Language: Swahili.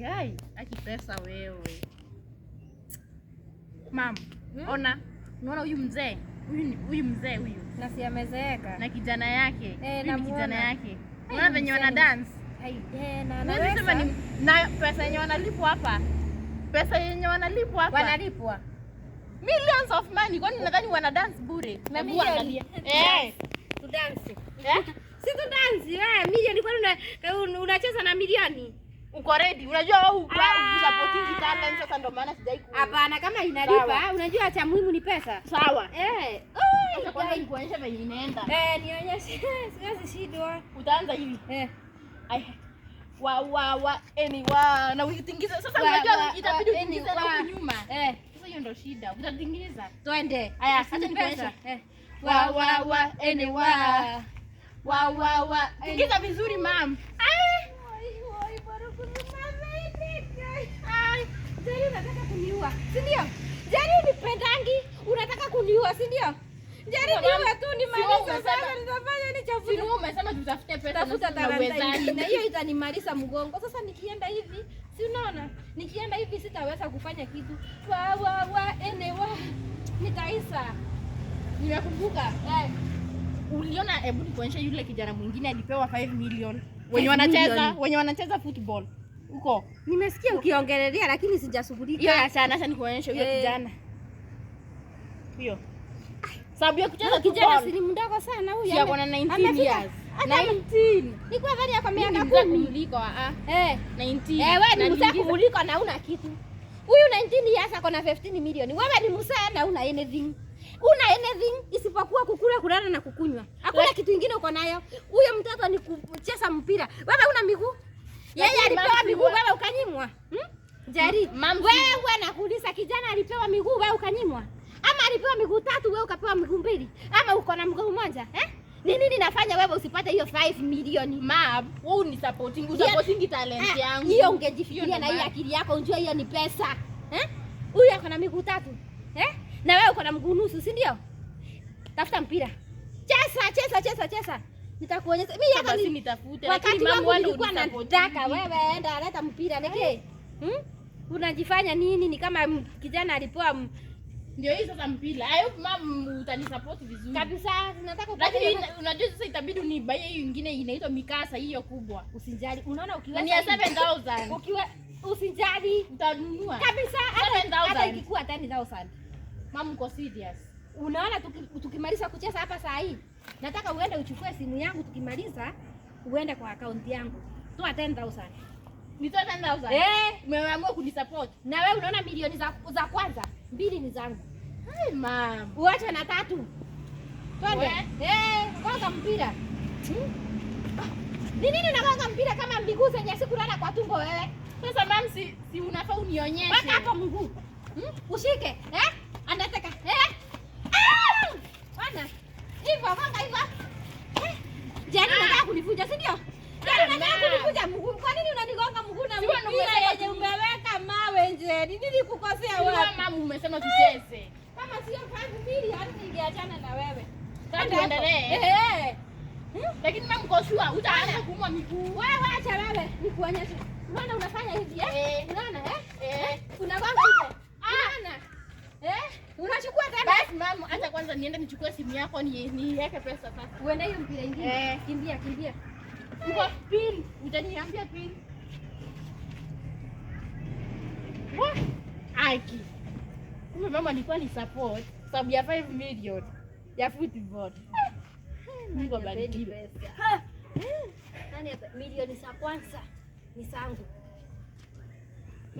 Hai, akipesa wewe. Mama, ona. Unaona huyu mzee? Huyu mzee huyu. Na si amezeeka. Na kijana yake. Na kijana yake. Unaona venye wana dance? Na sema ni na pesa yenye wanalipwa hapa. Pesa yenye wanalipwa hapa. Wanalipwa millions of money. Kwani nadhani wana dance bure? Na milioni. Tu dance. Si tu dance. Milioni kwani unacheza na milioni? Uko ready? Unajua wewe supporting talent sasa ndio maana sijai ku. Hapana, kama inalipa, unajua cha muhimu ni pesa. Sawa. Sasa kwanza nikuonyesha venye inaenda. Nionyeshe. Siwezi shindwa. Utaanza hivi. Na ukitingiza sasa unajua itabidi utingize na huko nyuma. Sasa hiyo ndio shida. Utatingiza. Twende. Haya, acha nikuonyeshe. Tingiza vizuri mam. Jari unataka kuniua, si ndio? Jari unipendangi, unataka kuniua, si ndio? Jari niwe tu nimaliza sasa nitafanya ni chafu. Si wewe umesema tutafute pesa tafuta talanta na hiyo itanimaliza mgongo. Sasa nikienda hivi, si unaona? Nikienda hivi sitaweza kufanya kitu. Nitaisa. Nimekumbuka. Uliona, hebu nikuonyeshe yule kijana mwingine alipewa 5 million. Wenye wanacheza football. Uko. Nimesikia ukiongelelea lakini sijashughulika. Hiyo acha nikuonyeshe huyo kijana. Hiyo. Sababu ya kucheza kijana si mdogo sana huyu. Si ako na 19 years. 19. Niko afadhali yako miaka 10 kuliko 19. Wewe ni mzee kuliko na una kitu. Huyu 19 years ako na 15 milioni. Wewe ni mzee na una anything. Una anything isipokuwa kukula, kulala na kukunywa. Hakuna kitu kingine uko nayo. Huyo mtoto ni kucheza mpira. Wewe una miguu? Yeye alipewa miguu, wewe ukanyimwa. Jari, wewe nakuuliza, kijana alipewa miguu, wewe ukanyimwa? Ama alipewa miguu 3, wewe ukapewa miguu 2? Ama uko na mguu mmoja? Ni nini nafanya wewe usipate hiyo 5 milioni? Mab, wewe ni supporting talent yangu. Hiyo ungejifikiria na hiyo akili yako, unjua hiyo ni pesa. Huyu ako na miguu 3. Na wewe uko na mguu nusu, si ndio? Tafuta mpira. Cheza. Nitakuonyesha. Mimi hata nitafute lakini mambo nilikuwa nataka wewe enda leta mpira neke. Unajifanya nini? Ni kama kijana alipewa ndio hii sasa mpira. Hayo mama utanisupport vizuri. Kabisa, nataka lakini unajua sasa itabidi unibaie hiyo nyingine inaitwa mikasa hiyo kubwa. Usijali. Unaona ukiwa ni 7000. Ukiwa usijali utanunua. Kabisa, hata ikikuwa 10000. Mama uko serious. Unaona tukimaliza kucheza hapa saa hii. Nataka uende uchukue simu yangu, tukimaliza uende kwa account yangu. Toa 10000. Nitoa 10000? Umeamua kunisupport. Na wewe unaona milioni za kwanza 2 ni zangu. Hai mam. Uache na 3. Twende. Kwanza mpira. Ni nini unagonga mpira kama miguu zenye sikulala kwa tumbo wewe? Sasa mam si unafaa unionyeshe. Weka hapo mguu. Ushike. Anataka. Bwana. Hivyo gonga hivyo. Jani unataka kunivunja, si ndio? Jani unataka kunivunja mguu. Kwa nini unanigonga mguu na mpira yenye umeweka mawe nje? Ni nini kukosea wewe? Mama umesema tucheze. Kama sio 5 milioni ningeachana na wewe. Sasa tuendelee. Lakini mama uko sure utaanza kuumwa miguu. Wewe acha wewe nikuonyeshe. Unaona unafanya hivi Unaona unagonga hivyo. Unaona? Unachukua tena. Basi mama, acha kwanza niende nichukue simu yako niweke pesa sasa. Uende hiyo mpira ingine. Kimbia. Uko pin, utaniambia pin. Aki. Kumbe mama alikuwa ni support sababu ya 5 million ya football. Mungu abariki. Nani milioni za kwanza ni zangu.